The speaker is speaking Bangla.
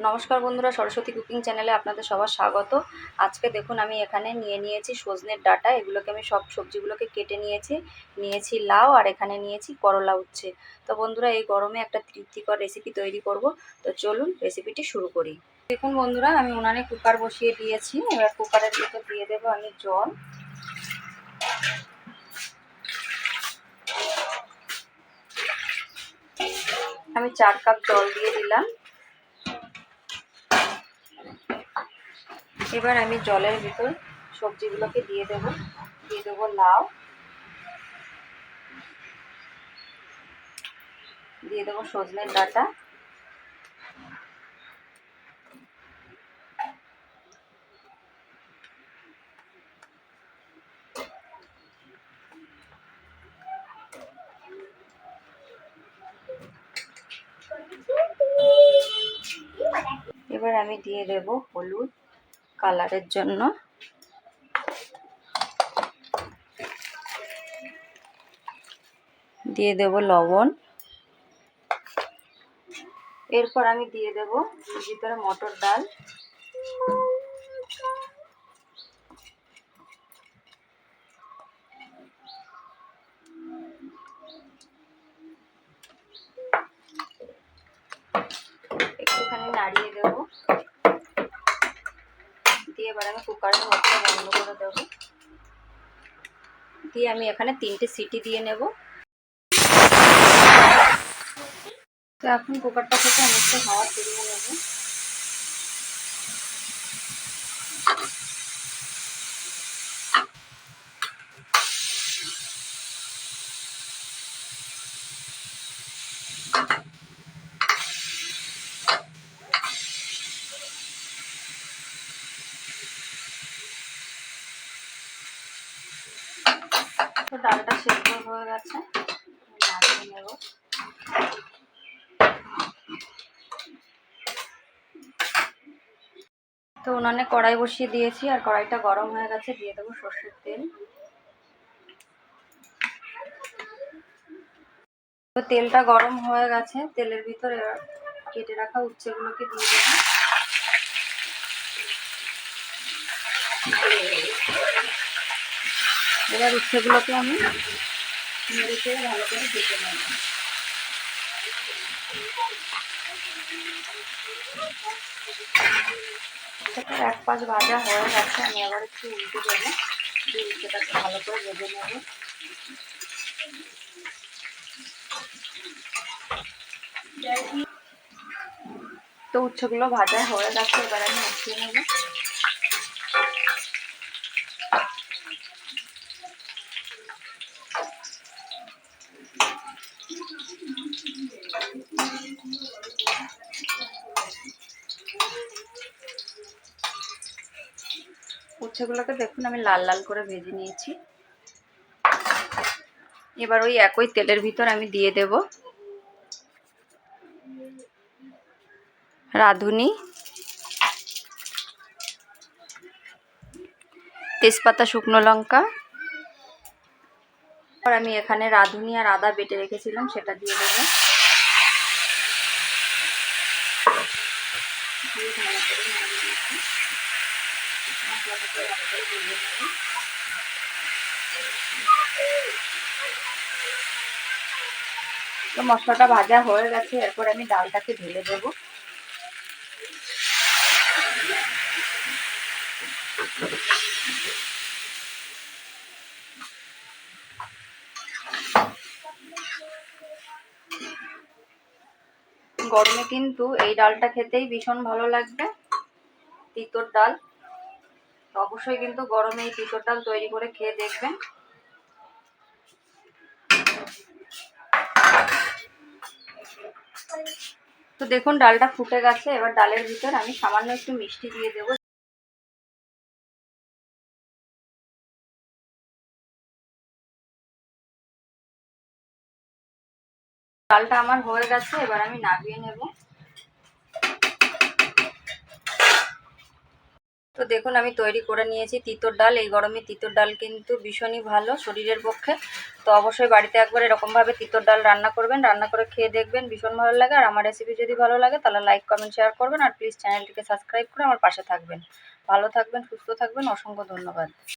নমস্কার বন্ধুরা, সরস্বতী কুকিং চ্যানেলে আপনাদের সবার স্বাগত। আজকে দেখুন আমি এখানে নিয়েছি সজনের ডাঁটা। এগুলোকে আমি সব সবজিগুলোকে কেটে নিয়েছি লাউ, আর এখানে নিয়েছি করলা উচ্ছে। তো বন্ধুরা, এই গরমে একটা তৃপ্তিকর রেসিপি তৈরি করব। তো চলুন রেসিপিটি শুরু করি। দেখুন বন্ধুরা, আমি উনানে কুকার বসিয়ে দিয়েছি। এবার কুকারের ভিতর দিয়ে দেবো আমি জল। আমি 4 কাপ জল দিয়ে দিলাম। এবার আমি জলের ভিতর সবজিগুলোকে দিয়ে দেবো লাউ, দিয়ে দেবো সজনের ডাঁটা, এবার আমি দিয়ে দেব হলুদ কালারের জন্য, দিয়ে দেব লবণ। এরপর আমি দিয়ে দেব ভিতরে মটর ডাল, একটুখানি নাড়িয়ে দেব, দিয়ে এবার আমি কুকারের মুখটা বন্ধ করে দেব, দিয়ে আমি এখানে 3টে সিটি দিয়ে নেব। তো এখন কুকারটা থেকে আমি একটু হাওয়া সরিয়ে নেব। তো ডালটা সেদ্ধ হয়ে গেছে, নামিয়ে নেব। তো উনানে কড়াই বসিয়ে দিয়েছি, আর কড়াইটা গরম হয়ে গেছে। দিয়ে দেবো সর্ষের তেল। তো তেলটা গরম হয়ে গেছে, তেলের ভিতরে কেটে রাখা উচ্ছেগুলোকে দিয়ে দেবো। এবার উচ্ছেগুলোকে আমি নেড়ে চেড়ে ভালো করে ভেজে নেব। এক পাশ ভাজা হয়ে গেছে, আমি আবার একটু উল্টে দেবো, দিয়ে উচ্ছেটাকে ভালো করে ভেজে নেব। তো উচ্ছেগুলো ভাজা হয়ে গেছে, এবার আমি উঠিয়ে নেব। উচ্ছেগুলোকে দেখুন আমি লাল লাল করে ভেজে নিয়েছি। এবার ওই একই তেলের ভিতর আমি দিয়ে দেব রাঁধুনি, তেজপাতা, শুকনো লঙ্কা, আর আমি এখানে রাঁধুনি আর আদা বেটে রেখেছিলাম সেটা দিয়ে দেবো। তো মশলাটা ভাজা হয়ে গেছে, এরপর আমি ডালটাকে ঢেলে দেব। গরমে কিন্তু এই ডালটা খেতেই ভীষণ ভালো লাগবে, তিতর ডাল। অবশ্যই কিন্তু গরমে এই তিতর ডাল তৈরি করে খেয়ে দেখবেন। তো দেখুন ডালটা ফুটে গেছে, এবার ডালের ভিতর আমি সামান্য একটু মিষ্টি দিয়ে দেবো। ডালটা আমার হয়ে গেছে, এবার আমি নামিয়ে নেব। তো দেখুন আমি তৈরি করে নিয়েছি তিতর ডাল। এই গরমে তিতর ডাল কিন্তু ভীষণই ভালো শরীরের পক্ষে। তো তো অবশ্যই বাড়িতে একবার এরকমভাবে তিতর ডাল রান্না করবেন, রান্না করে খেয়ে দেখবেন, ভীষণ ভালো লাগে। আর আমার রেসিপি যদি ভালো লাগে তাহলে লাইক কমেন্ট শেয়ার করবেন, আর প্লিজ চ্যানেলটিকে সাবস্ক্রাইব করে আমার পাশে থাকবেন। ভালো থাকবেন, সুস্থ থাকবেন, অসংখ্য ধন্যবাদ।